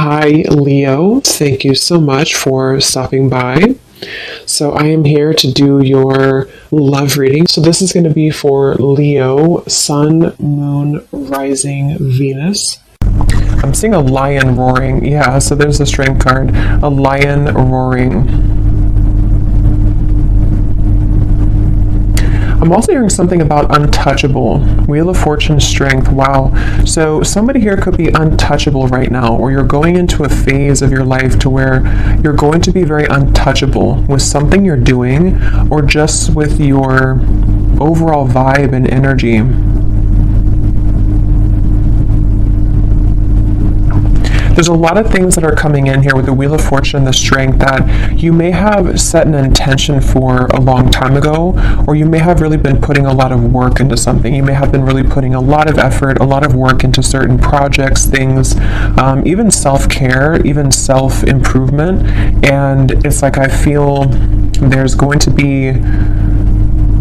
Hi, Leo. Thank you so much for stopping by. So, I am here to do your love reading. So, this is going to be for Leo, Sun, Moon, Rising, Venus. I'm seeing a lion roaring. Yeah, so there's a strength card. A lion roaring. I'm also hearing something about untouchable. Wheel of Fortune, strength. Wow. So somebody here could be untouchable right now, or you're going into a phase of your life to where you're going to be very untouchable with something you're doing, or just with your overall vibe and energy. There's a lot of things that are coming in here with the Wheel of Fortune and the strength that you may have set an intention for a long time ago, or you may have really been putting a lot of work into something. You may have been really putting a lot of effort, a lot of work into certain projects, things, even self-care, even self-improvement. And it's like I feel there's going to be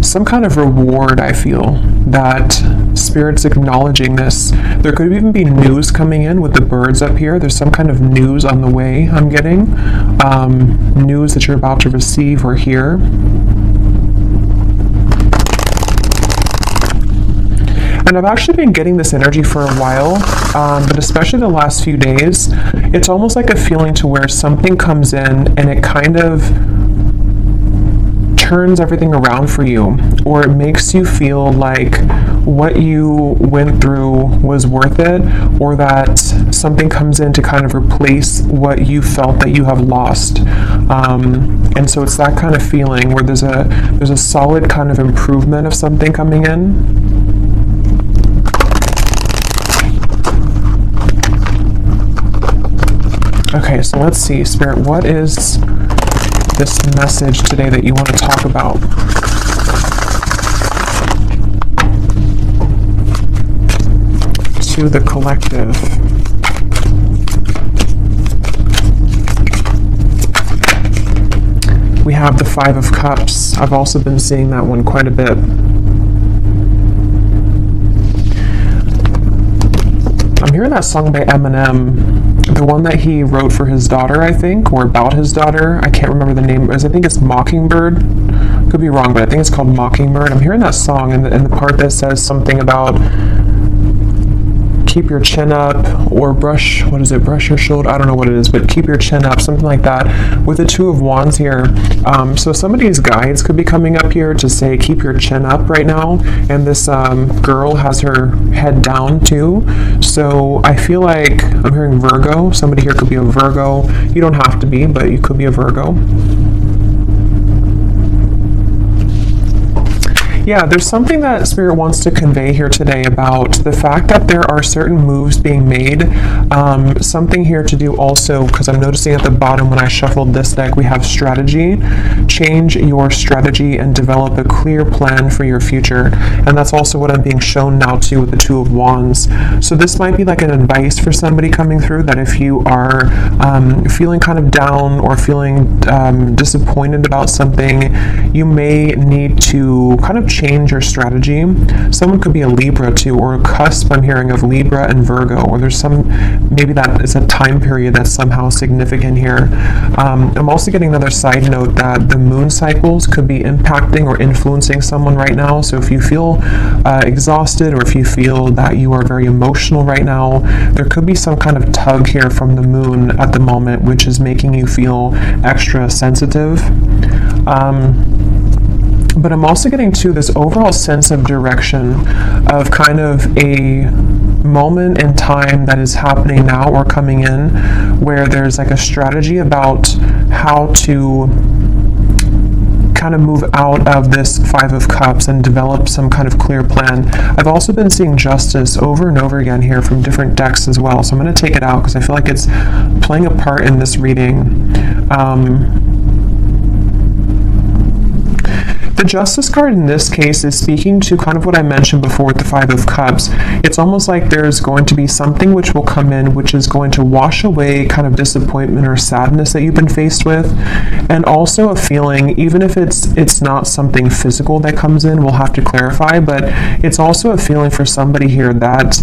some kind of reward. I feel that Spirit's acknowledging this. There could even be news coming in with the birds up here. There's some kind of news on the way I'm getting. News that you're about to receive or hear. And I've actually been getting this energy for a while, but especially the last few days, it's almost like a feeling to where something comes in and it kind of turns everything around for you, or it makes you feel like what you went through was worth it, or that something comes in to kind of replace what you felt that you have lost. And so it's that kind of feeling where there's a solid kind of improvement of something coming in. Okay, so let's see, Spirit, what is this message today that you want to talk about? To the collective. We have the Five of Cups. I've also been seeing that one quite a bit. I'm hearing that song by Eminem. The one that he wrote for his daughter, I think, or about his daughter. I can't remember the name. I think it's Mockingbird. Could be wrong, but I think it's called Mockingbird. I'm hearing that song, and the part that says something about keep your chin up, or brush your shoulder? I don't know what it is, but keep your chin up, something like that, with the Two of Wands here. So somebody's guides could be coming up here to say keep your chin up right now, and this girl has her head down too. So I feel like I'm hearing Virgo. Somebody here could be a Virgo. You don't have to be, but you could be a Virgo. Yeah, there's something that Spirit wants to convey here today about the fact that there are certain moves being made. Something here to do also, because I'm noticing at the bottom when I shuffled this deck, we have strategy. Change your strategy and develop a clear plan for your future. And that's also what I'm being shown now too with the Two of Wands. So this might be like an advice for somebody coming through, that if you are feeling kind of down or feeling disappointed about something, you may need to kind of change your strategy. Someone could be a Libra too, or a cusp I'm hearing of Libra and Virgo, or there's maybe that is a time period that's somehow significant here. I'm also getting another side note that the moon cycles could be impacting or influencing someone right now. So if you feel exhausted, or if you feel that you are very emotional right now, there could be some kind of tug here from the moon at the moment, which is making you feel extra sensitive. But I'm also getting to this overall sense of direction, of kind of a moment in time that is happening now or coming in, where there's like a strategy about how to kind of move out of this Five of Cups and develop some kind of clear plan. I've also been seeing justice over and over again here from different decks as well, so I'm going to take it out because I feel like it's playing a part in this reading. The Justice card in this case is speaking to kind of what I mentioned before with the Five of Cups. It's almost like there's going to be something which will come in, which is going to wash away kind of disappointment or sadness that you've been faced with, and also a feeling, even if it's not something physical that comes in, we'll have to clarify, but it's also a feeling for somebody here that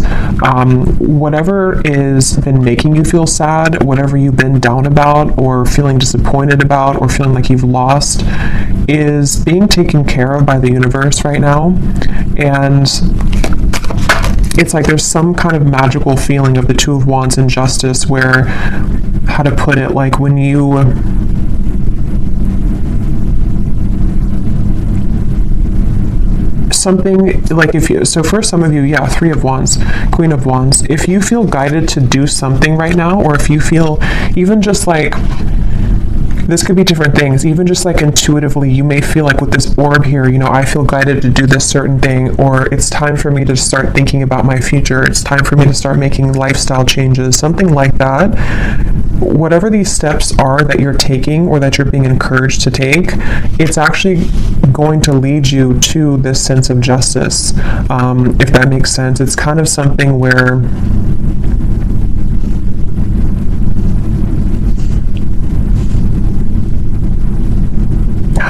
whatever is been making you feel sad, whatever you've been down about or feeling disappointed about or feeling like you've lost, is being taken care of by the universe right now. And it's like there's some kind of magical feeling of the Two of Wands and Justice where, how to put it, like when you something like if you, so for some of you, yeah, Three of Wands, Queen of Wands, if you feel guided to do something right now, or if you feel even just like, this could be different things, even just like intuitively, you may feel like with this orb here, you know, I feel guided to do this certain thing, or it's time for me to start thinking about my future, it's time for me to start making lifestyle changes, something like that. Whatever these steps are that you're taking or that you're being encouraged to take, it's actually going to lead you to this sense of justice, if that makes sense. It's kind of something where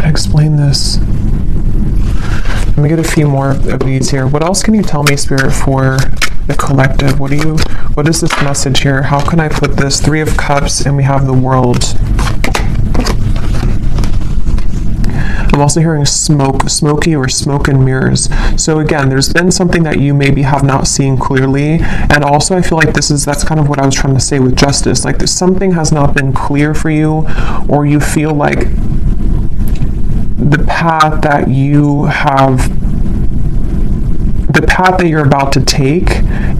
explain this. Let me get a few more of these here. What else can you tell me, Spirit, for the collective? What is this message here? How can I put this? Three of Cups, and we have the World. I'm also hearing smoky or smoke and mirrors. So again, there's been something that you maybe have not seen clearly, and also I feel like that's kind of what I was trying to say with Justice. Like something has not been clear for you, or you feel like the path that you're about to take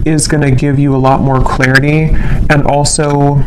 is going to give you a lot more clarity, and also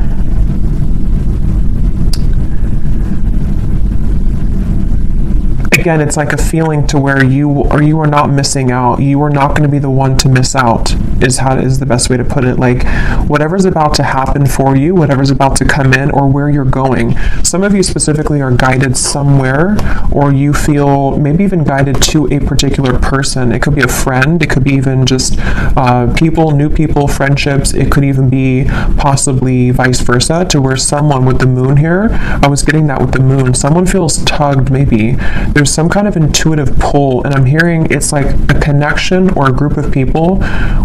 again, it's like a feeling to where you are not missing out. You are not going to be the one to miss out, is the best way to put it. Like whatever's about to happen for you, whatever's about to come in, or where you're going. Some of you specifically are guided somewhere, or you feel maybe even guided to a particular person. It could be a friend. It could be even just new people, friendships. It could even be possibly vice versa, to where someone with the Moon here, I was getting that with the Moon, someone feels tugged maybe. There's some kind of intuitive pull, and I'm hearing it's like a connection or a group of people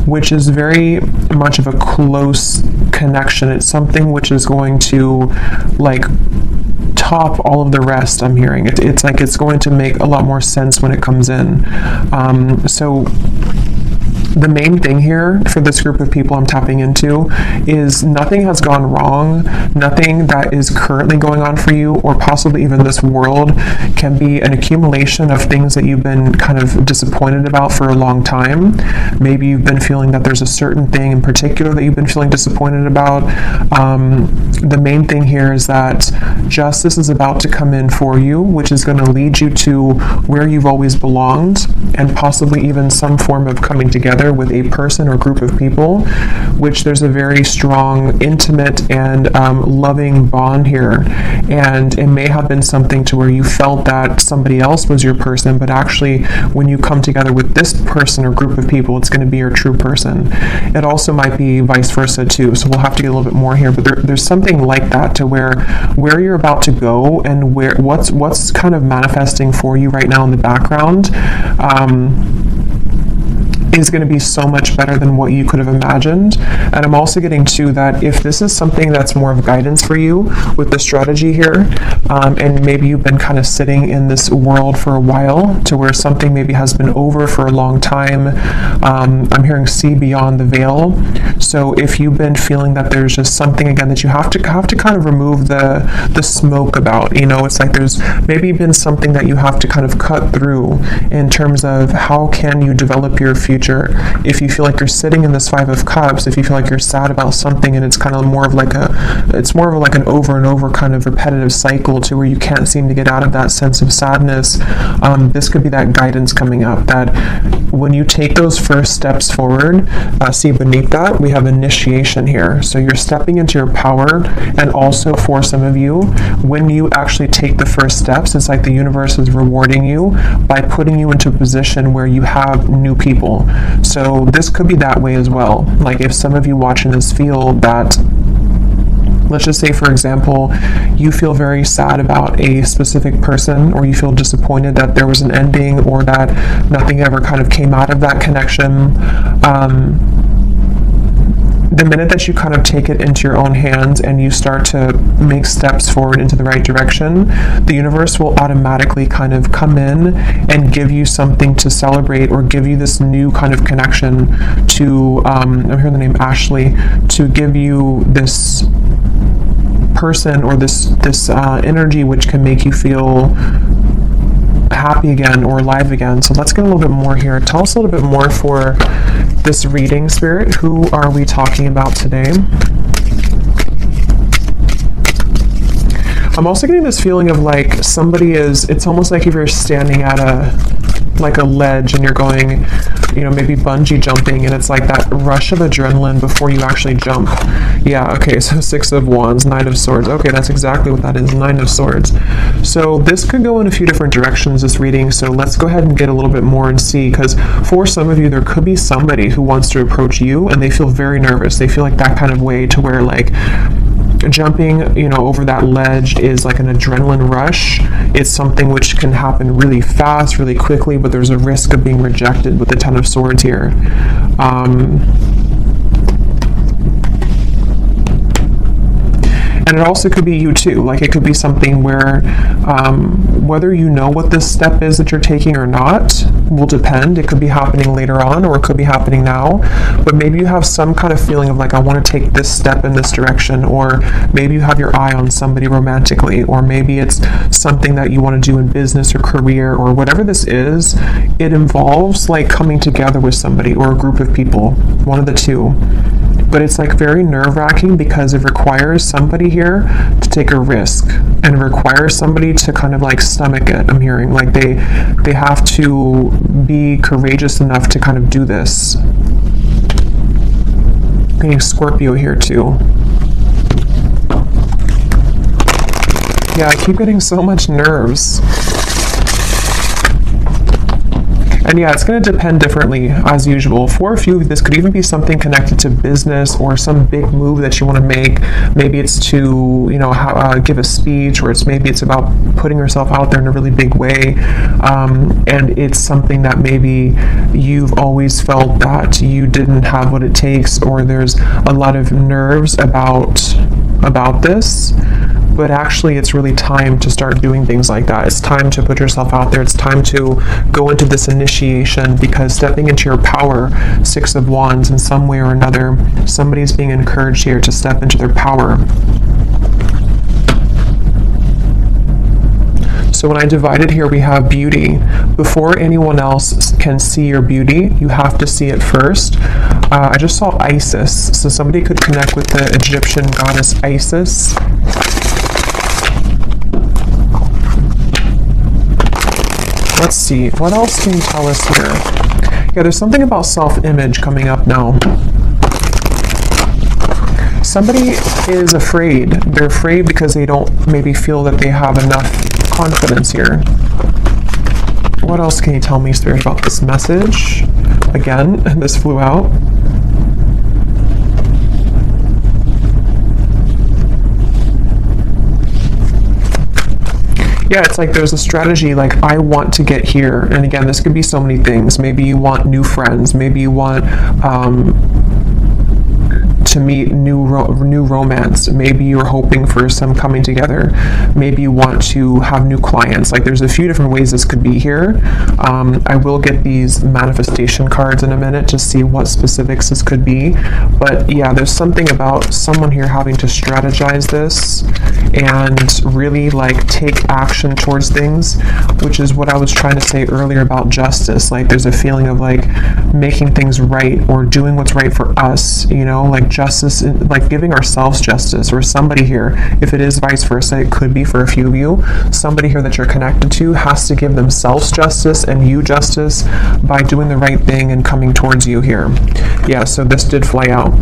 which is very much of a close connection. It's something which is going to like top all of the rest. I'm hearing it's like it's going to make a lot more sense when it comes in. So the main thing here for this group of people I'm tapping into is nothing has gone wrong. Nothing that is currently going on for you, or possibly even this world, can be an accumulation of things that you've been kind of disappointed about for a long time. Maybe you've been feeling that there's a certain thing in particular that you've been feeling disappointed about. The main thing here is that justice is about to come in for you, which is going to lead you to where you've always belonged, and possibly even some form of coming together with a person or group of people, which there's a very strong, intimate, and loving bond here. And it may have been something to where you felt that somebody else was your person, but actually when you come together with this person or group of people, it's going to be your true person. It also might be vice versa too, so we'll have to get a little bit more here, but there's something like that to where you're about to go, and what's kind of manifesting for you right now in the background is going to be so much better than what you could have imagined. And I'm also getting to that if this is something that's more of guidance for you with the strategy here, and maybe you've been kind of sitting in this world for a while, to where something maybe has been over for a long time. I'm hearing see beyond the veil. So if you've been feeling that there's just something again that you have to kind of remove the smoke about, it's like there's maybe been something that you have to kind of cut through in terms of how can you develop your future manager, if you feel like you're sitting in this Five of Cups, if you feel like you're sad about something and it's kind of more of like an over and over kind of repetitive cycle to where you can't seem to get out of that sense of sadness, this could be that guidance coming up, that when you take those first steps forward, see beneath that, we have initiation here. So you're stepping into your power, and also for some of you, when you actually take the first steps, it's like the universe is rewarding you by putting you into a position where you have new people. So this could be that way as well. Like if some of you watching this feel that, let's just say, for example, you feel very sad about a specific person, or you feel disappointed that there was an ending, or that nothing ever kind of came out of that connection. The minute that you kind of take it into your own hands and you start to make steps forward into the right direction, the universe will automatically kind of come in and give you something to celebrate, or give you this new kind of connection to, I'm hearing the name Ashley, to give you this person or this energy which can make you feel happy again or alive again. So let's get a little bit more here. Tell us a little bit more for this reading, Spirit. Who are we talking about today? I'm also getting this feeling of like somebody is, it's almost like if you're standing at a ledge and you're going, maybe bungee jumping, and it's like that rush of adrenaline before you actually jump. Yeah, okay, so Six of Wands, Nine of Swords. Okay, that's exactly what that is, Nine of Swords. So this could go in a few different directions, this reading, so let's go ahead and get a little bit more and see, because for some of you, there could be somebody who wants to approach you and they feel very nervous. They feel like that kind of way to where like jumping, over that ledge is like an adrenaline rush. It's something which can happen really fast, really quickly, but there's a risk of being rejected with the Ten of Swords here. And it also could be you too. Like it could be something where whether you know what this step is that you're taking or not will depend. It could be happening later on, or it could be happening now. But maybe you have some kind of feeling of like, I want to take this step in this direction, or maybe you have your eye on somebody romantically, or maybe it's something that you want to do in business or career, or whatever this is. It involves like coming together with somebody or a group of people, one of the two. But it's like very nerve-wracking because it requires somebody here to take a risk, and it requires somebody to kind of like stomach it. I'm hearing like they have to be courageous enough to kind of do this. I'm getting Scorpio here too. Yeah, I keep getting so much nerves. And yeah, it's going to depend differently as usual. For a few, this could even be something connected to business or some big move that you want to make. Maybe it's to, give a speech, or maybe it's about putting yourself out there in a really big way. And it's something that maybe you've always felt that you didn't have what it takes, or there's a lot of nerves about this. But actually it's really time to start doing things like that. It's time to put yourself out there. It's time to go into this initiation, because stepping into your power, Six of Wands, in some way or another, somebody's being encouraged here to step into their power. So when I divided here, we have beauty. Before anyone else can see your beauty, you have to see it first. I just saw Isis. So somebody could connect with the Egyptian goddess Isis. Let's see, what else can you tell us here? Yeah, there's something about self-image coming up now. Somebody is afraid. They're afraid because they don't maybe feel that they have enough confidence here. What else can you tell me, Spirit, about this message? Again, this flew out. Yeah, it's like there's a strategy, like I want to get here. And again, this could be so many things. Maybe you want new friends. Maybe you want to to meet new romance. Maybe you're hoping for some coming together. Maybe you want to have new clients. Like, there's a few different ways this could be here. I will get these manifestation cards in a minute to see what specifics this could be. But yeah, there's something about someone here having to strategize this and really like take action towards things, which is what I was trying to say earlier about justice. Like, there's a feeling of like making things right or doing what's right for us, you know, like justice, like giving ourselves justice, or somebody here, if it is vice versa, it could be for a few of you, somebody here that you're connected to has to give themselves justice and you justice by doing the right thing and coming towards you here. Yeah, so this did fly out.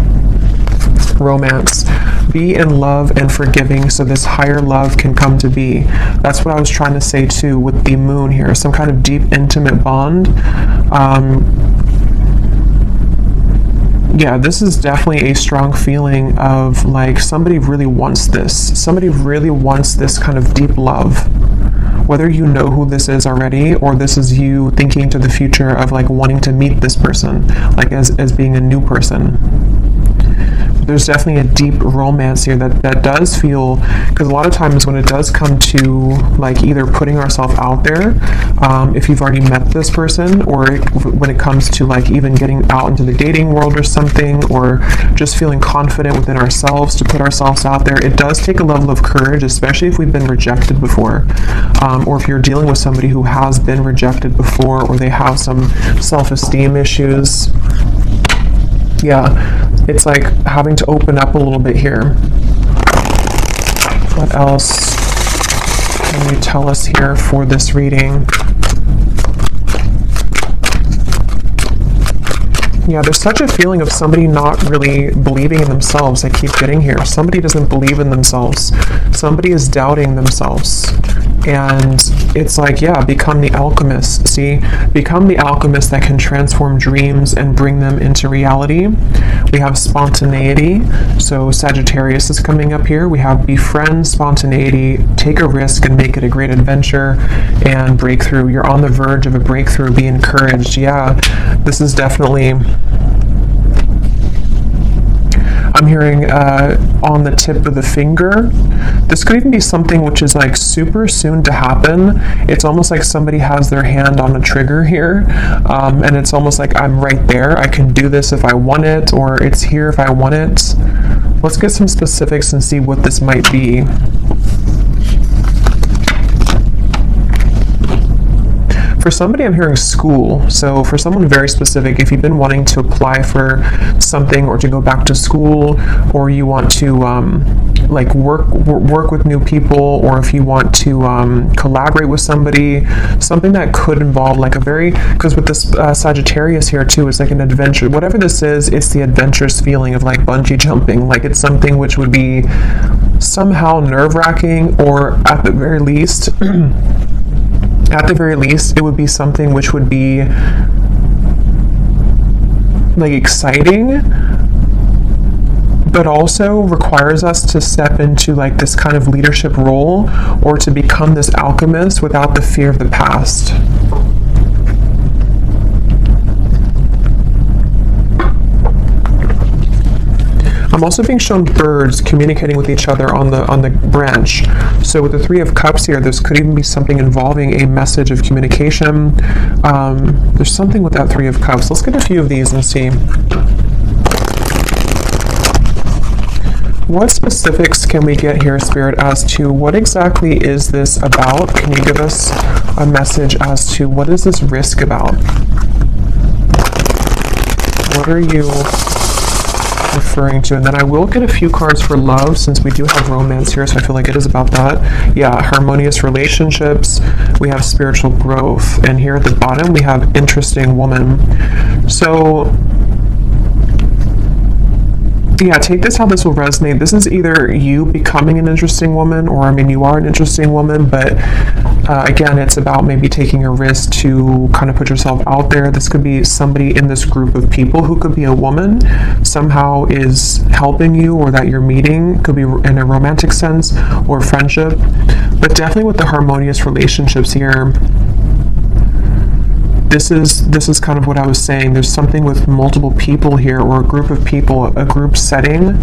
Romance. Be in love and forgiving so this higher love can come to be. That's what I was trying to say too with the moon here. Some kind of deep, intimate bond. Yeah, this is definitely a strong feeling of like somebody really wants this. Somebody really wants this kind of deep love. Whether you know who this is already, or this is you thinking to the future of like wanting to meet this person, like as being a new person. There's definitely a deep romance here that does feel, because a lot of times when it does come to like either putting ourselves out there, if you've already met this person, or when it comes to like even getting out into the dating world or something, or just feeling confident within ourselves to put ourselves out there, it does take a level of courage, especially if we've been rejected before, or if you're dealing with somebody who has been rejected before, or they have some self-esteem issues. Yeah, it's like having to open up a little bit here. What else can you tell us here for this reading? Yeah, there's such a feeling of somebody not really believing in themselves. I keep getting here. Somebody doesn't believe in themselves. Somebody is doubting themselves. And it's like, yeah, become the alchemist. See, become the alchemist that can transform dreams and bring them into reality. We have spontaneity. So Sagittarius is coming up here. We have befriend spontaneity, take a risk and make it a great adventure, and breakthrough. You're on the verge of a breakthrough. Be encouraged. Yeah, this is definitely, I'm hearing on the tip of the finger. This could even be something which is like super soon to happen. It's almost like somebody has their hand on a trigger here, and it's almost like I'm right there. I can do this if I want it, or it's here if I want it. Let's get some specifics and see what this might be. For somebody, I'm hearing school. So for someone very specific, if you've been wanting to apply for something or to go back to school, or you want to like work with new people, or if you want to collaborate with somebody, something that could involve like a very, because with this Sagittarius here too, it's like an adventure. Whatever this is, it's the adventurous feeling of like bungee jumping. Like it's something which would be somehow nerve-wracking, or at the very least, it would be something which would be like exciting, but also requires us to step into like this kind of leadership role, or to become this alchemist without the fear of the past. I'm also being shown birds communicating with each other on the branch. So with the Three of Cups here, this could even be something involving a message of communication. There's something with that Three of Cups. Let's get a few of these and see. What specifics can we get here, Spirit, as to what exactly is this about? Can you give us a message as to what is this risk about? What are you referring to? And then I will get a few cards for love, since we do have romance here, so I feel like it is about that. Yeah, harmonious relationships. We have spiritual growth, and here at the bottom we have interesting woman. So yeah, take this how this will resonate. This is either you becoming an interesting woman, or I mean, you are an interesting woman, but again, it's about maybe taking a risk to kind of put yourself out there. This could be somebody in this group of people who could be a woman, somehow is helping you, or that you're meeting. Could be in a romantic sense or friendship, but definitely with the harmonious relationships here. this is kind of what I was saying. There's something with multiple people here, or a group of people, a group setting.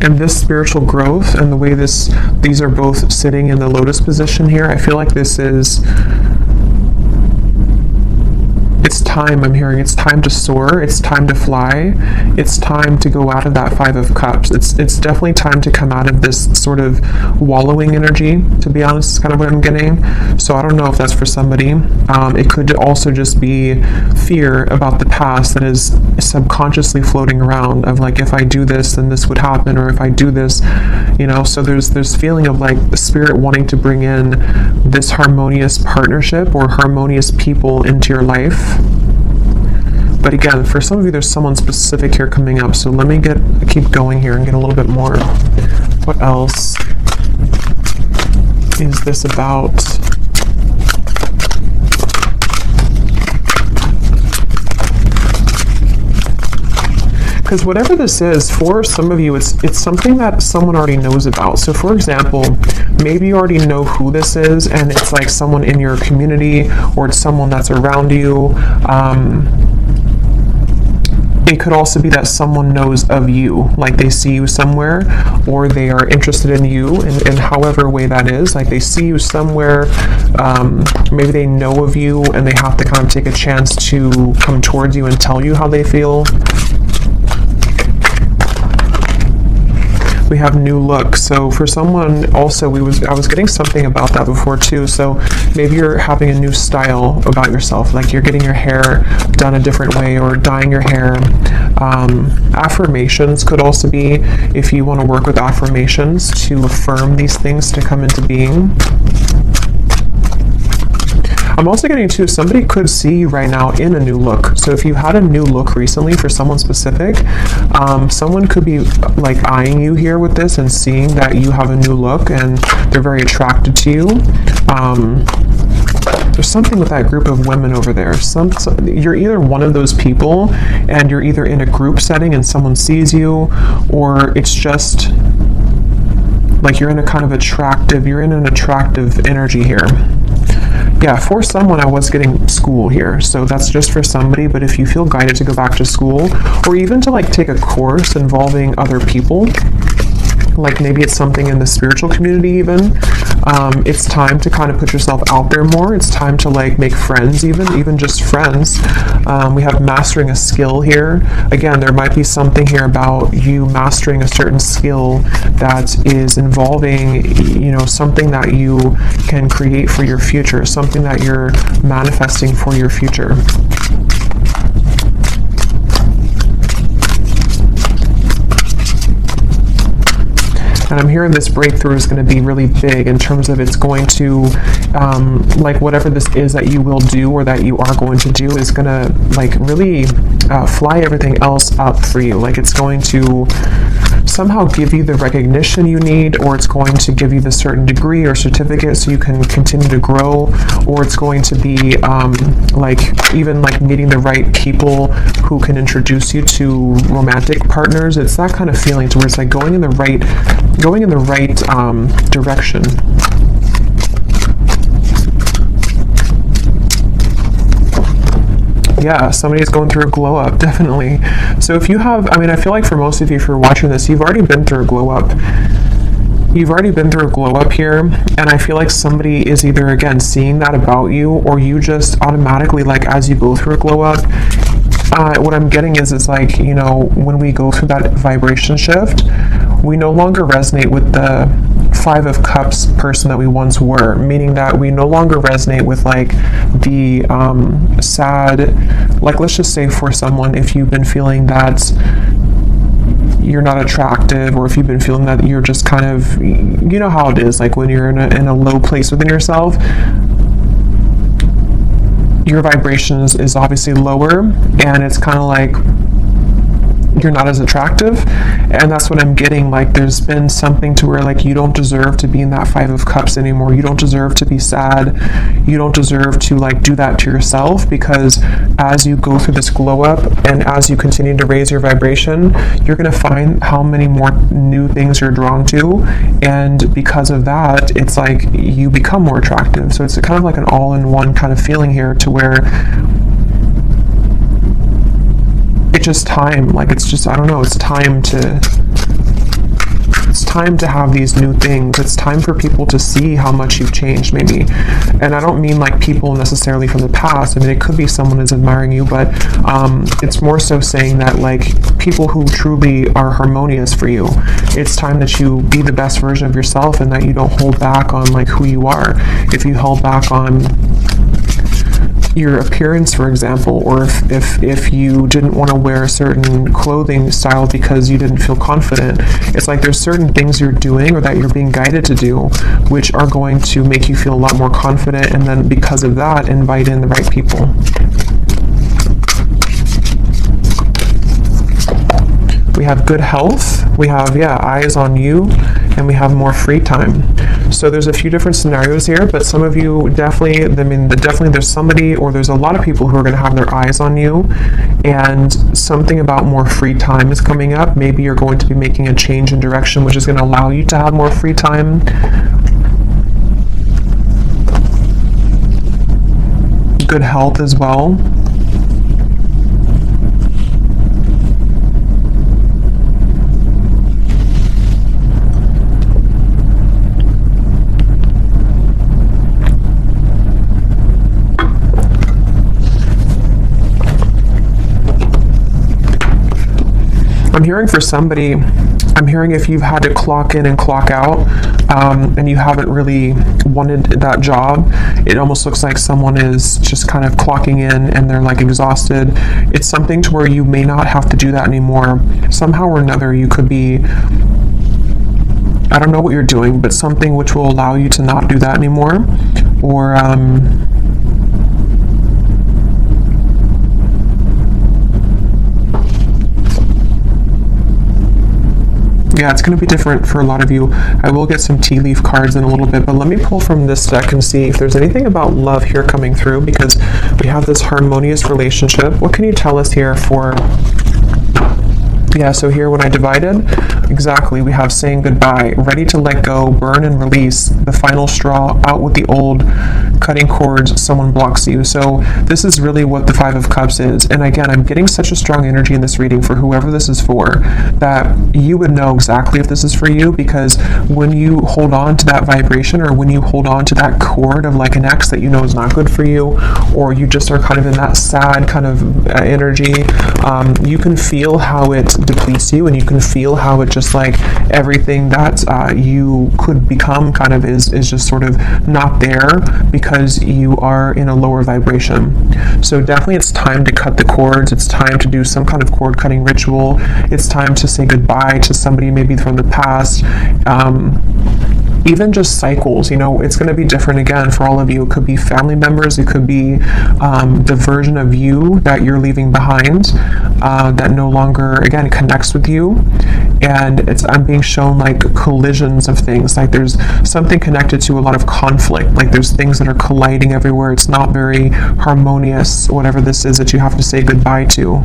And this spiritual growth and the way these are both sitting in the lotus position here, I feel like this is, it's time. I'm hearing it's time to soar, it's time to fly, it's time to go out of that Five of Cups. It's definitely time to come out of this sort of wallowing energy, to be honest, is kind of what I'm getting. So I don't know if that's for somebody. It could also just be fear about the past that is subconsciously floating around, of like, if I do this, then this would happen, or if I do this, you know. So there's feeling of like the spirit wanting to bring in this harmonious partnership or harmonious people into your life. But again, for some of you, there's someone specific here coming up. So let me keep going here and get a little bit more. What else is this about? Because whatever this is, for some of you, it's something that someone already knows about. So for example, maybe you already know who this is, and it's like someone in your community, or it's someone that's around you. It could also be that someone knows of you, like they see you somewhere, or they are interested in you in however way that is. Like they see you somewhere, maybe they know of you, and they have to kind of take a chance to come towards you and tell you how they feel. We have new look. So for someone also, I was getting something about that before too. So maybe you're having a new style about yourself, like you're getting your hair done a different way, or dyeing your hair. Affirmations could also be, if you want to work with affirmations to affirm these things to come into being. I'm also getting too, somebody could see you right now in a new look. So if you had a new look recently for someone specific, someone could be like eyeing you here with this and seeing that you have a new look and they're very attracted to you. There's something with that group of women over there. You're either one of those people, and you're either in a group setting and someone sees you, or it's just like you're in an attractive energy here. Yeah, for someone, I was getting school here, so that's just for somebody. But if you feel guided to go back to school, or even to like take a course involving other people, like maybe it's something in the spiritual community even, it's time to kind of put yourself out there more. It's time to like make friends, even just friends. We have mastering a skill here. Again, there might be something here about you mastering a certain skill that is involving, you know, something that you can create for your future, something that you're manifesting for your future. And I'm hearing this breakthrough is going to be really big in terms of it's going to, like whatever this is that you will do or that you are going to do is going to like really fly everything else up for you. Like it's going to somehow give you the recognition you need, or it's going to give you the certain degree or certificate so you can continue to grow, or it's going to be like even like meeting the right people who can introduce you to romantic partners. It's that kind of feeling to where it's like going in the right direction. Yeah, somebody is going through a glow up, definitely. So if you have, I mean, I feel like for most of you, if you're watching this, you've already been through a glow up. You've already been through a glow up here, and I feel like somebody is either, again, seeing that about you, or you just automatically, like, as you go through a glow up, what I'm getting is like, you know, when we go through that vibration shift, we no longer resonate with the Five of Cups person that we once were, meaning that we no longer resonate with like the sad, like let's just say for someone, if you've been feeling that you're not attractive, or if you've been feeling that you're just kind of, you know how it is, like when you're in a low place within yourself, your vibration is obviously lower, and it's kind of like you're not as attractive. And that's what I'm getting. Like, there's been something to where, like, you don't deserve to be in that Five of Cups anymore. You don't deserve to be sad. You don't deserve to, like, do that to yourself, because as you go through this glow up and as you continue to raise your vibration, you're going to find how many more new things you're drawn to. And because of that, it's like you become more attractive. So it's kind of like an all-in-one kind of feeling here, to where it's just time. Like, it's just, I don't know, it's time to have these new things. It's time for people to see how much you've changed, maybe. And I don't mean like people necessarily from the past. I mean, it could be someone is admiring you, but it's more so saying that, like, people who truly are harmonious for you, it's time that you be the best version of yourself, and that you don't hold back on, like, who you are. If you held back on your appearance, for example, or if you didn't want to wear a certain clothing style because you didn't feel confident, it's like there's certain things you're doing or that you're being guided to do which are going to make you feel a lot more confident, and then because of that, invite in the right people. We have good health, we have, eyes on you, and we have more free time. So there's a few different scenarios here, but some of you definitely, definitely there's somebody, or there's a lot of people who are going to have their eyes on you, and something about more free time is coming up. Maybe you're going to be making a change in direction, which is going to allow you to have more free time. Good health as well. I'm hearing for somebody, I'm hearing if you've had to clock in and clock out, and you haven't really wanted that job, it almost looks like someone is just kind of clocking in and they're like exhausted. It's something to where you may not have to do that anymore. Somehow or another, you could be, I don't know what you're doing, but something which will allow you to not do that anymore. Or, yeah, it's going to be different for a lot of you. I will get some tea leaf cards in a little bit, but let me pull from this deck and see if there's anything about love here coming through, because we have this harmonious relationship. What can you tell us here for... Yeah, so here when I divided, exactly, we have saying goodbye, ready to let go, burn and release, the final straw, out with the old, cutting cords, someone blocks you. So this is really what the Five of Cups is. And again, I'm getting such a strong energy in this reading for whoever this is for, that you would know exactly if this is for you, because when you hold on to that vibration, or when you hold on to that cord of like an ex that you know is not good for you, or you just are kind of in that sad kind of energy, you can feel how it depletes you, and you can feel how it just like everything that you could become kind of is just sort of not there because you are in a lower vibration. So definitely it's time to cut the cords. It's time to do some kind of cord cutting ritual. It's time to say goodbye to somebody maybe from the past. Even just cycles, you know, it's going to be different again for all of you. It could be family members, it could be the version of you that you're leaving behind that no longer, again, connects with you. And I'm being shown like collisions of things, like there's something connected to a lot of conflict, like there's things that are colliding everywhere. It's not very harmonious, whatever this is that you have to say goodbye to.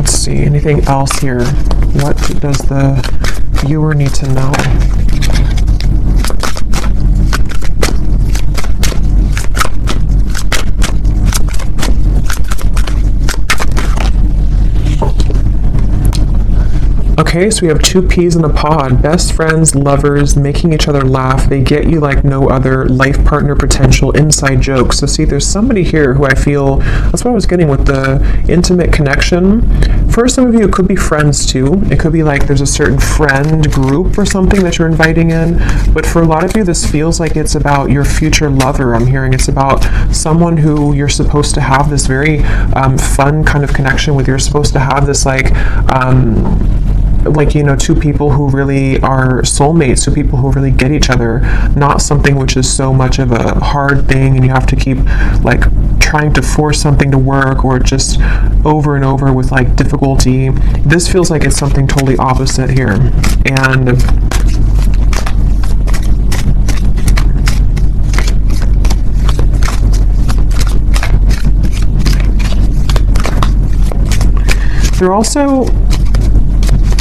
See, anything else here? What does the viewer need to know? Okay, so we have two peas in a pod. Best friends, lovers, making each other laugh. They get you like no other. Life partner potential, inside jokes. So see, there's somebody here who I feel, that's what I was getting with the intimate connection. For some of you, it could be friends too. It could be like there's a certain friend group or something that you're inviting in. But for a lot of you, this feels like it's about your future lover. I'm hearing it's about someone who you're supposed to have this very fun kind of connection with. You're supposed to have this like... like, you know, two people who really are soulmates, two people who really get each other, not something which is so much of a hard thing and you have to keep like trying to force something to work, or just over and over with like difficulty. This feels like it's something totally opposite here. And they're also,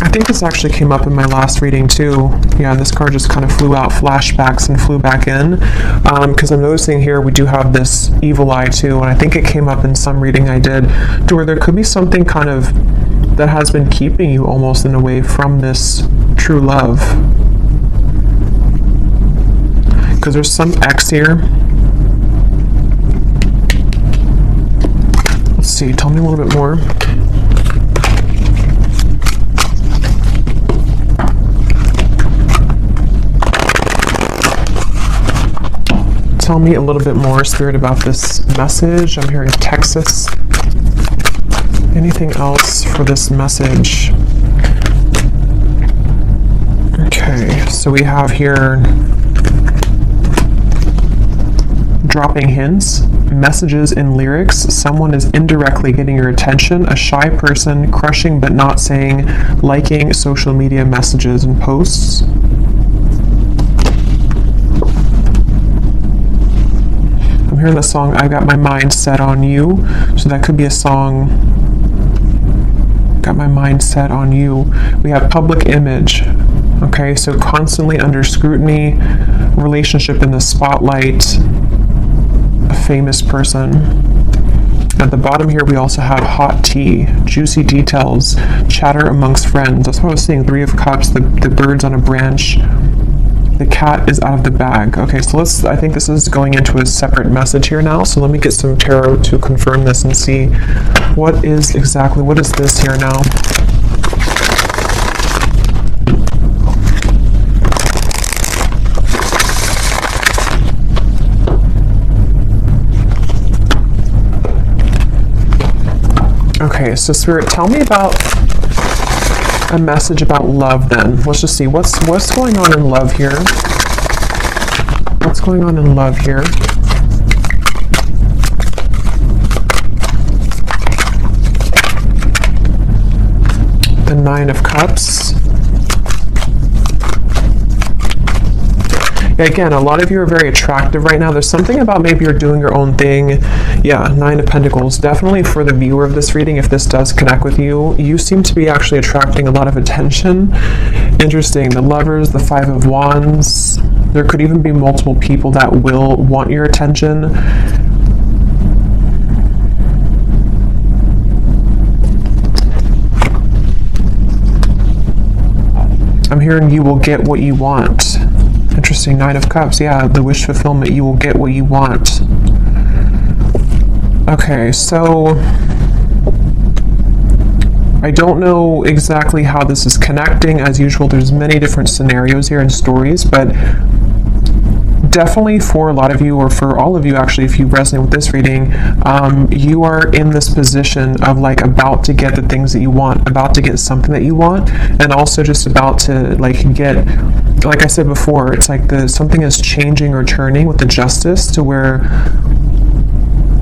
I think this actually came up in my last reading too. Yeah, this card just kind of flew out, flashbacks, and flew back in. Because I'm noticing here we do have this evil eye too, and I think it came up in some reading I did, to where there could be something kind of that has been keeping you almost in a way from this true love. Because there's some X here. Let's see, tell me a little bit more. Tell me a little bit more, Spirit, about this message. I'm hearing Texas. Anything else for this message? Okay, so we have here dropping hints, messages in lyrics. Someone is indirectly getting your attention. A shy person, crushing but not saying, liking social media messages and posts. I'm hearing the song, I've Got My Mind Set on You. So that could be a song, Got My Mind Set on You. We have public image. Okay, so constantly under scrutiny, relationship in the spotlight, a famous person. At the bottom here, we also have hot tea, juicy details, chatter amongst friends. That's what I was saying, 3 of Cups, the birds on a branch. The cat is out of the bag. Okay, so I think this is going into a separate message here now. So let me get some tarot to confirm this and see what is this here now? Okay, so Spirit, tell me about a message about love then. Let's just see what's going on in love here. What's going on in love here? The 9 of Cups. Yeah, again, a lot of you are very attractive right now. There's something about maybe you're doing your own thing. Yeah, 9 of Pentacles. Definitely for the viewer of this reading, if this does connect with you, you seem to be actually attracting a lot of attention. Interesting. The Lovers, the 5 of Wands. There could even be multiple people that will want your attention. I'm hearing you will get what you want. Interesting, 9 of Cups. Yeah, the wish fulfillment. You will get what you want. Okay, so I don't know exactly how this is connecting. As usual, there's many different scenarios here and stories, but definitely for a lot of you, or for all of you actually, if you resonate with this reading, you are in this position of like about to get the things that you want, about to get something that you want, and also just about to like get, like I said before, it's like something is changing or turning with the Justice, to where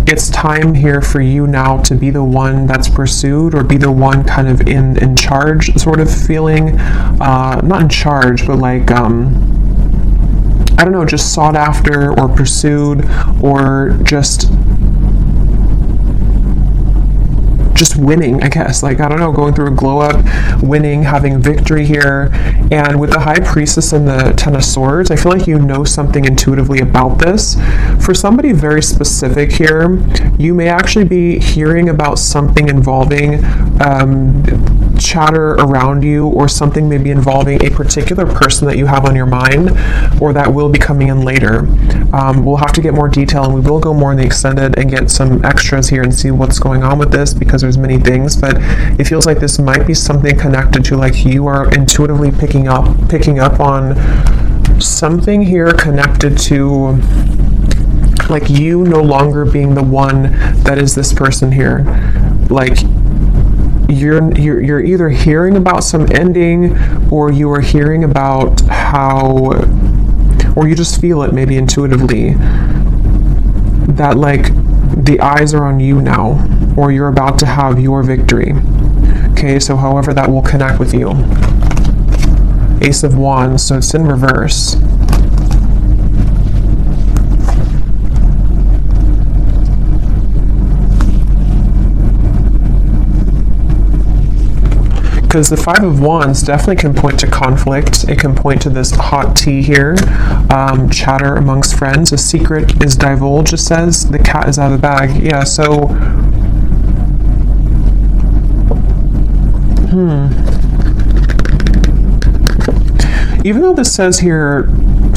it's time here for you now to be the one that's pursued, or be the one kind of in charge sort of feeling, not in charge, but like I don't know, just sought after or pursued, or just winning, I guess. Like, I don't know, going through a glow up, winning, having victory here. And with the High Priestess and the 10 of Swords, I feel like you know something intuitively about this. For somebody very specific here, you may actually be hearing about something involving chatter around you, or something maybe involving a particular person that you have on your mind, or that will be coming in later. We'll have to get more detail, and we will go more in the extended and get some extras here and see what's going on with this, because there's many things, but it feels like this might be something connected to, like, you are intuitively picking up on something here connected to, like, you no longer being the one that is this person here. Like, you're either hearing about some ending, or you are hearing about how, or you just feel it maybe intuitively, that like the eyes are on you now, or you're about to have your victory. Okay, so however that will connect with you. Ace of Wands, so it's in reverse. Because the Five of Wands definitely can point to conflict. It can point to this hot tea here, chatter amongst friends. A secret is divulged, it says. The cat is out of the bag. Yeah, so... Even though this says here,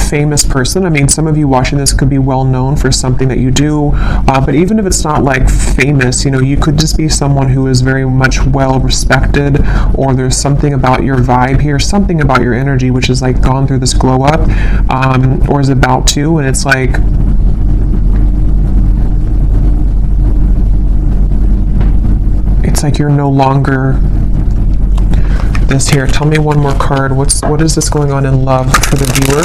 famous person, I mean, some of you watching this could be well known for something that you do, but even if it's not like famous, you know, you could just be someone who is very much well respected, or there's something about your vibe here, something about your energy which is like gone through this glow up, or is about to, and it's like, you're no longer this here. Tell me one more card. What is this going on in love for the viewer?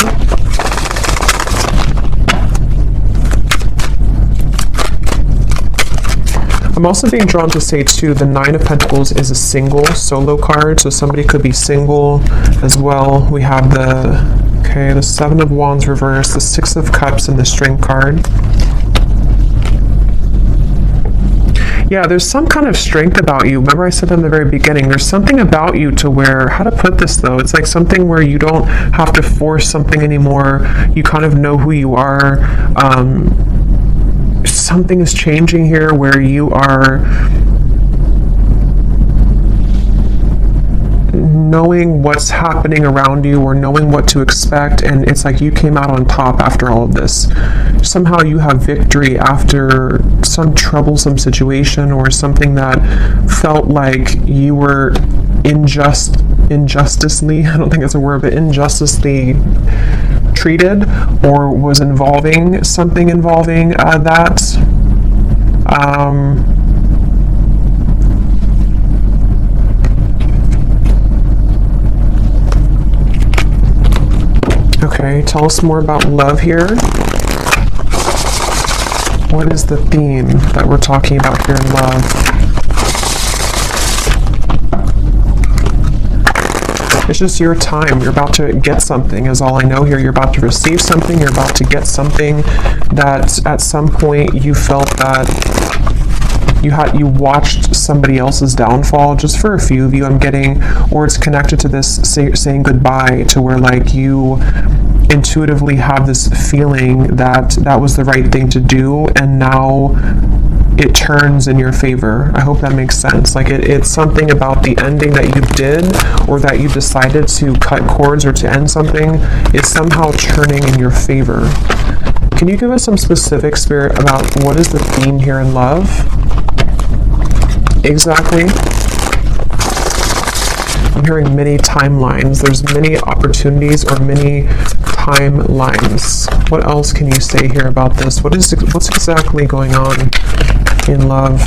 I'm also being drawn to say too, the Nine of Pentacles is a single solo card, so somebody could be single as well. We have the Seven of Wands reverse, the Six of Cups, and the Strength card. Yeah, there's some kind of strength about you. Remember I said that in the very beginning, there's something about you to where, how to put this though, it's like something where you don't have to force something anymore. You kind of know who you are. Something is changing here where you are knowing what's happening around you, or knowing what to expect, and it's like you came out on top after all of this. Somehow you have victory after some troublesome situation, or something that felt like you were injusticely, I don't think it's a word, but injusticely treated, or was involving something involving that. Okay, tell us more about love here. What is the theme that we're talking about here in love? It's just your time. You're about to get something, is all I know here. You're about to receive something. You're about to get something that at some point you felt that you watched somebody else's downfall. Just for a few of you, I'm getting, or it's connected to this saying goodbye, to where like you intuitively have this feeling that that was the right thing to do, and now it turns in your favor. I hope that makes sense. Like it's something about the ending that you did, or that you decided to cut cords or to end something, is somehow turning in your favor. Can you give us some specific, Spirit, about what is the theme here in love? Exactly. I'm hearing many timelines. There's many opportunities, or many timelines. What else can you say here about this? What's exactly going on in love?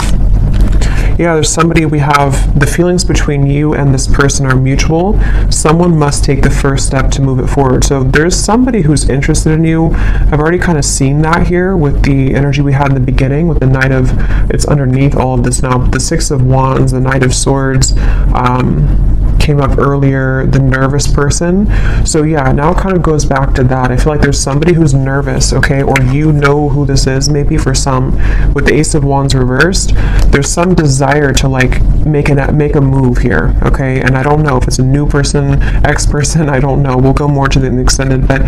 Yeah, there's somebody, we have the feelings between you and this person are mutual. Someone must take the first step to move it forward. So there's somebody who's interested in you. I've already kind of seen that here with the energy we had in the beginning, with the Knight of, it's underneath all of this now, the Six of Wands, the Knight of Swords, came up earlier, the nervous person. So yeah, now it kind of goes back to that. I feel like there's somebody who's nervous, okay, or you know who this is, maybe for some. With the Ace of Wands reversed, there's some desire to like make a move here, okay, and I don't know if it's a new person, ex-person, I don't know. We'll go more to the extended, but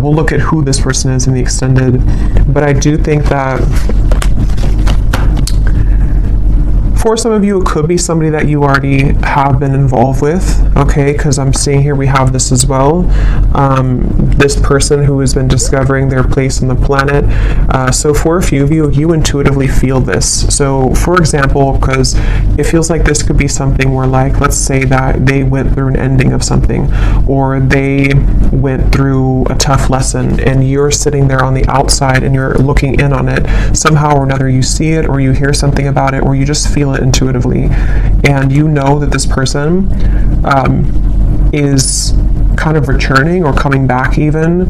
we'll look at who this person is in the extended. But I do think that for some of you, it could be somebody that you already have been involved with, okay, because I'm seeing here we have this as well. This person who has been discovering their place on the planet. So for a few of you, you intuitively feel this. So for example, because it feels like this could be something where, like, let's say that they went through an ending of something, or they went through a tough lesson, and you're sitting there on the outside and you're looking in on it. Somehow or another, you see it, or you hear something about it, or you just feel it it intuitively, and you know that this person is kind of returning or coming back even,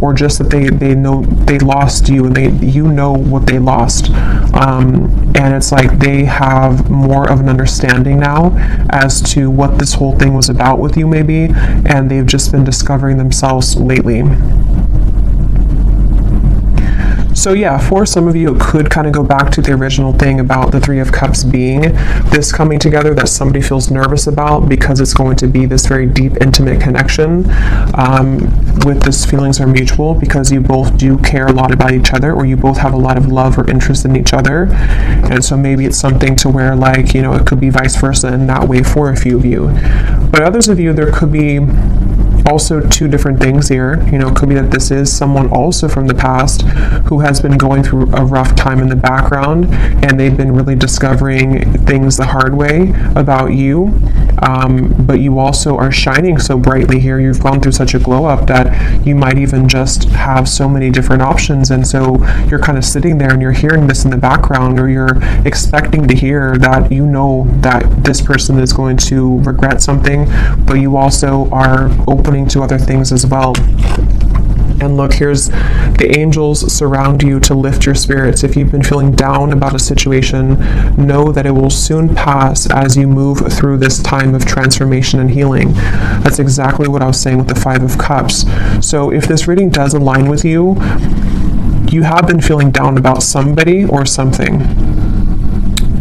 or just that they know they lost you, and you know what they lost, and it's like they have more of an understanding now as to what this whole thing was about with you maybe, and they've just been discovering themselves lately. So yeah, for some of you, it could kind of go back to the original thing about the Three of Cups being this coming together that somebody feels nervous about, because it's going to be this very deep, intimate connection with this feelings are mutual, because you both do care a lot about each other, or you both have a lot of love or interest in each other. And so maybe it's something to where, like, you know, it could be vice versa in that way for a few of you. But others of you, there could be also two different things here. You know, it could be that this is someone also from the past who has been going through a rough time in the background, and they've been really discovering things the hard way about you, but you also are shining so brightly here. You've gone through such a glow up that you might even just have so many different options, and so you're kind of sitting there and you're hearing this in the background, or you're expecting to hear that you know that this person is going to regret something, but you also are opening to other things as well. And look, here's the angels surround you to lift your spirits. If you've been feeling down about a situation, know that it will soon pass as you move through this time of transformation and healing. That's exactly what I was saying with the Five of Cups. So if this reading does align with you, you have been feeling down about somebody or something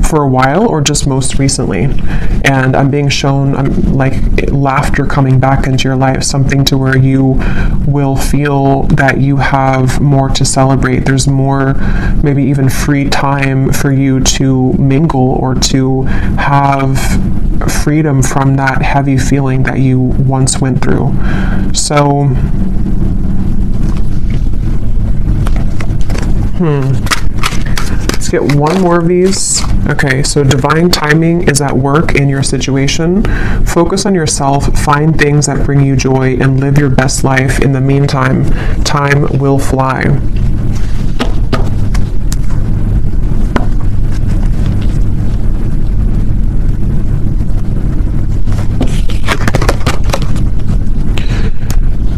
for a while, or just most recently, and I'm being shown like laughter coming back into your life, something to where you will feel that you have more to celebrate. There's more, maybe even free time for you to mingle or to have freedom from that heavy feeling that you once went through. So let's get one more of these. Okay, so divine timing is at work in your situation. Focus on yourself, find things that bring you joy, and live your best life. In the meantime, time will fly.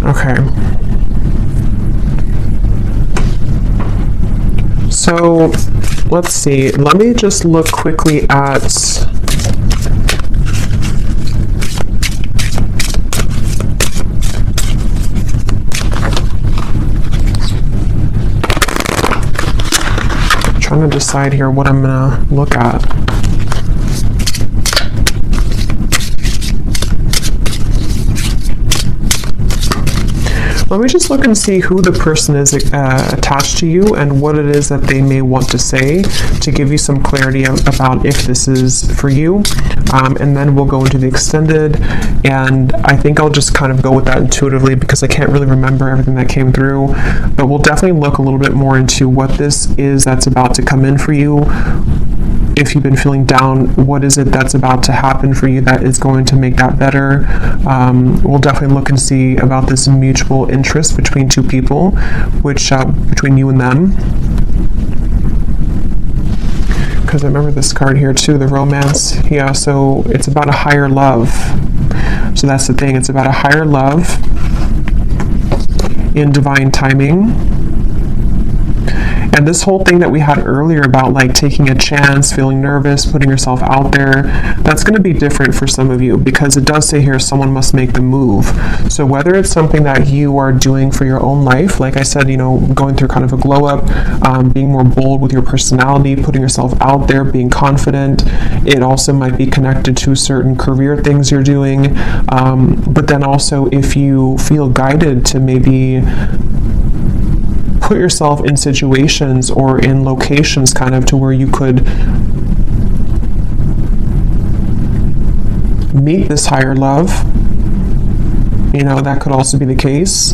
Okay. So let's see, let me just look quickly at trying to decide here what I'm gonna look at. Let me just look and see who the person is attached to you, and what it is that they may want to say, to give you some clarity about if this is for you. And then we'll go into the extended, and I think I'll just kind of go with that intuitively, because I can't really remember everything that came through. But we'll definitely look a little bit more into what this is that's about to come in for you. If you've been feeling down, what is it that's about to happen for you that is going to make that better? We'll definitely look and see about this mutual interest between two people, which between you and them. Because I remember this card here too, the romance. Yeah, so it's about a higher love. So that's the thing, it's about a higher love in divine timing. And this whole thing that we had earlier about like taking a chance, feeling nervous, putting yourself out there, that's going to be different for some of you, because it does say here someone must make the move. So whether it's something that you are doing for your own life, like I said, you know, going through kind of a glow up, being more bold with your personality, putting yourself out there, being confident. It also might be connected to certain career things you're doing. But then also if you feel guided to maybe put yourself in situations or in locations kind of to where you could meet this higher love, you know, that could also be the case.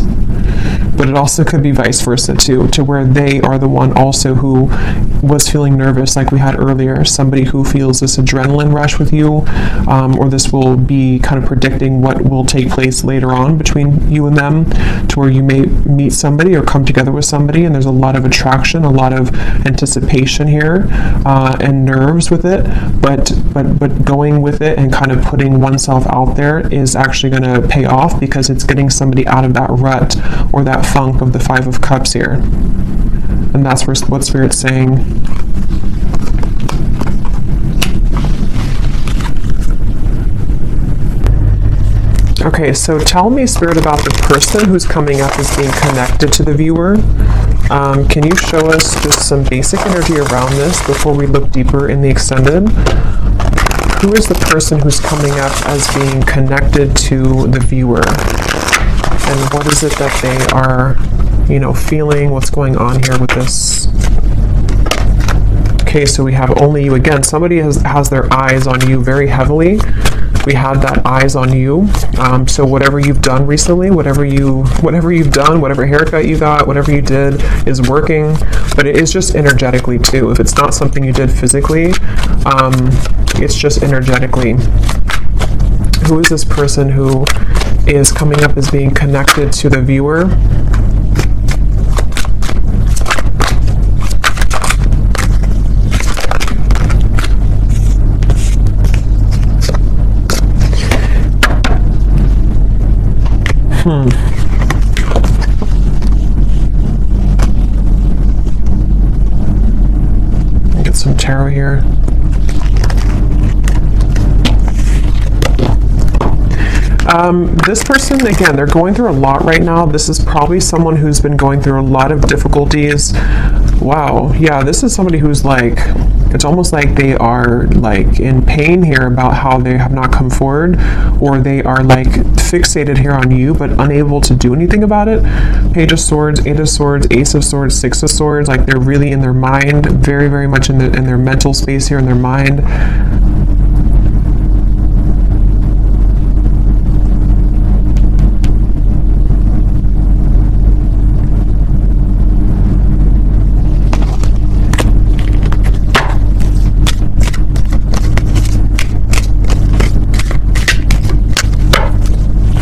but it also could be vice versa too, to where they are the one also who was feeling nervous, like we had earlier. Somebody who feels this adrenaline rush with you, or this will be kind of predicting what will take place later on between you and them, to where you may meet somebody or come together with somebody, and there's a lot of attraction, a lot of anticipation here, and nerves with it, but going with it and kind of putting oneself out there is actually going to pay off, because it's getting somebody out of that rut or that funk of the Five of Cups here. And that's what Spirit's saying. Okay, so tell me, Spirit, about the person who's coming up as being connected to the viewer. Can you show us just some basic energy around this before we look deeper in the extended? Who is the person who's coming up as being connected to the viewer? And what is it that they are, feeling? What's going on here with this? Okay, so we have only you again. Somebody has their eyes on you very heavily. We have that eyes on you. So whatever you've done recently, whatever you've done, whatever haircut you got, whatever you did is working, but it is just energetically too. If it's not something you did physically, it's just energetically. Who is this person who is coming up as being connected to the viewer? Get some tarot here. This person, again, they're going through a lot right now. This is probably someone who's been going through a lot of difficulties. Wow, yeah, this is somebody who's like, it's almost like they are like in pain here about how they have not come forward, or they are like fixated here on you but unable to do anything about it. Page of Swords, Eight of Swords, Ace of Swords, Six of Swords, like they're really in their mind, very, very much in their mental space here, in their mind.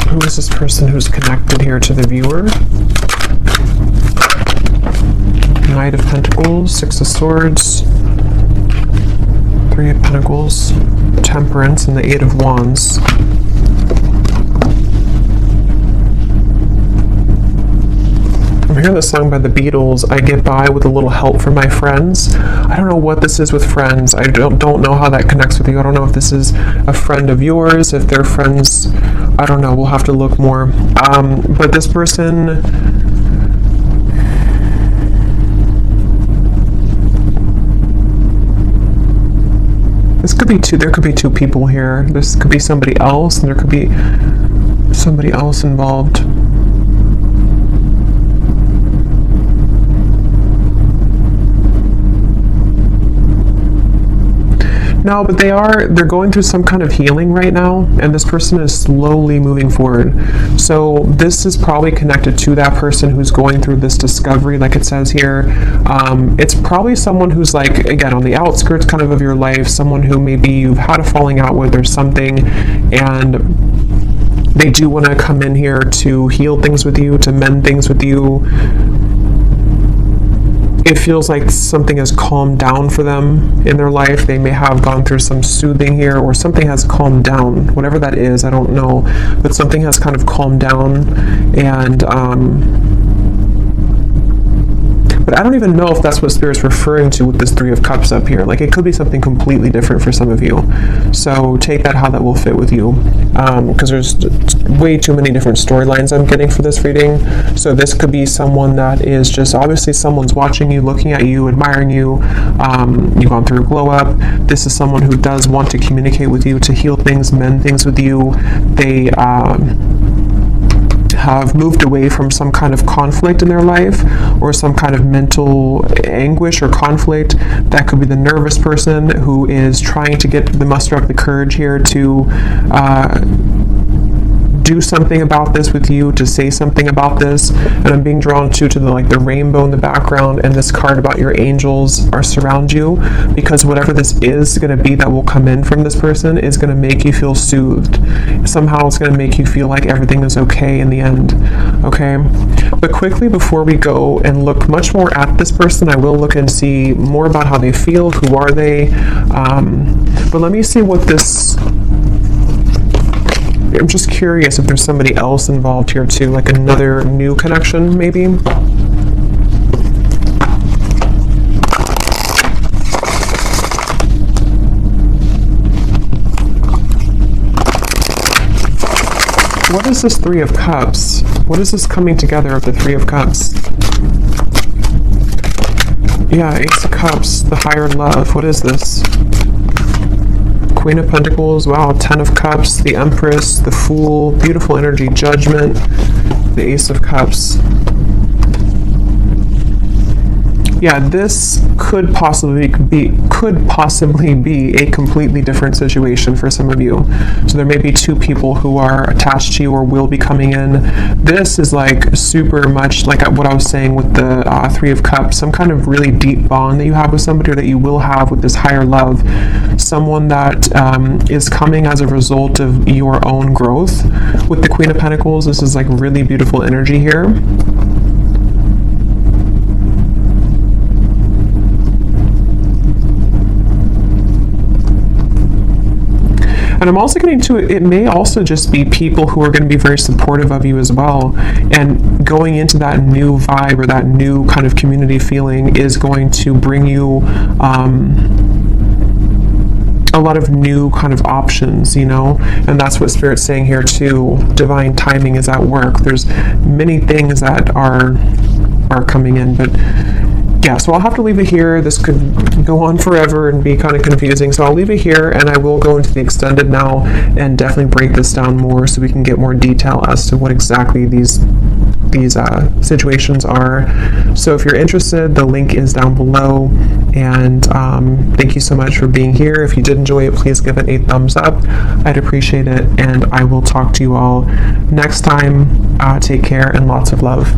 Who is this person who's connected here to the viewer? Knight of Pentacles, Six of Swords, Three of Pentacles, Temperance, and the Eight of Wands. I'm hearing this song by the Beatles, I get by with a little help from my friends. I don't know what this is with friends. I don't know how that connects with you. I don't know if this is a friend of yours, if they're friends. I don't know. We'll have to look more. But this person, this could be two. There could be two people here. This could be somebody else, and there could be somebody else involved. No, but they're going through some kind of healing right now, and this person is slowly moving forward. So this is probably connected to that person who's going through this discovery, like it says here. It's probably someone who's like, again, on the outskirts kind of your life, someone who maybe you've had a falling out with or something, and they do want to come in here to heal things with you, to mend things with you. It feels like something has calmed down for them in their life. They may have gone through some soothing here, or something has calmed down. Whatever that is, I don't know. But something has kind of calmed down, and but I don't even know if that's what Spirit's referring to with this Three of Cups up here. Like, it could be something completely different for some of you. So take that how that will fit with you. Because there's way too many different storylines I'm getting for this reading. So this could be someone that is just, obviously someone's watching you, looking at you, admiring you. You've gone through a glow up. This is someone who does want to communicate with you, to heal things, mend things with you. They have moved away from some kind of conflict in their life, or some kind of mental anguish or conflict. That could be the nervous person who is trying to muster up the courage here to do something about this with you, to say something about this. And I'm being drawn to the like the rainbow in the background, and this card about your angels are surround you, because whatever this is going to be that will come in from this person is going to make you feel soothed. Somehow it's going to make you feel like everything is okay in the end. Okay, but quickly before we go and look much more at this person, I will look and see more about how they feel. Who are they? But let me see what this. I'm just curious if there's somebody else involved here too, like another new connection maybe. What is this Three of Cups? What is this coming together of the Three of Cups? Yeah, Ace of Cups, the higher love. What is this? Queen of Pentacles, wow, Ten of Cups, the Empress, the Fool, beautiful energy, Judgment, the Ace of Cups. Yeah, this could possibly be a completely different situation for some of you. So there may be two people who are attached to you or will be coming in. This is like super much like what I was saying with the Three of Cups, some kind of really deep bond that you have with somebody, or that you will have with this higher love. Someone that is coming as a result of your own growth. With the Queen of Pentacles, this is like really beautiful energy here. And I'm also getting to it may also just be people who are going to be very supportive of you as well. And going into that new vibe or that new kind of community feeling is going to bring you a lot of new kind of options, you know, and that's what Spirit's saying here too. Divine timing is at work. There's many things that are coming in, but yeah, so I'll have to leave it here. This could go on forever and be kind of confusing, so I'll leave it here, and I will go into the extended now and definitely break this down more so we can get more detail as to what exactly these situations are. So if you're interested, the link is down below, and thank you so much for being here. If you did enjoy it, please give it a thumbs up. I'd appreciate it, and I will talk to you all next time. Take care and lots of love.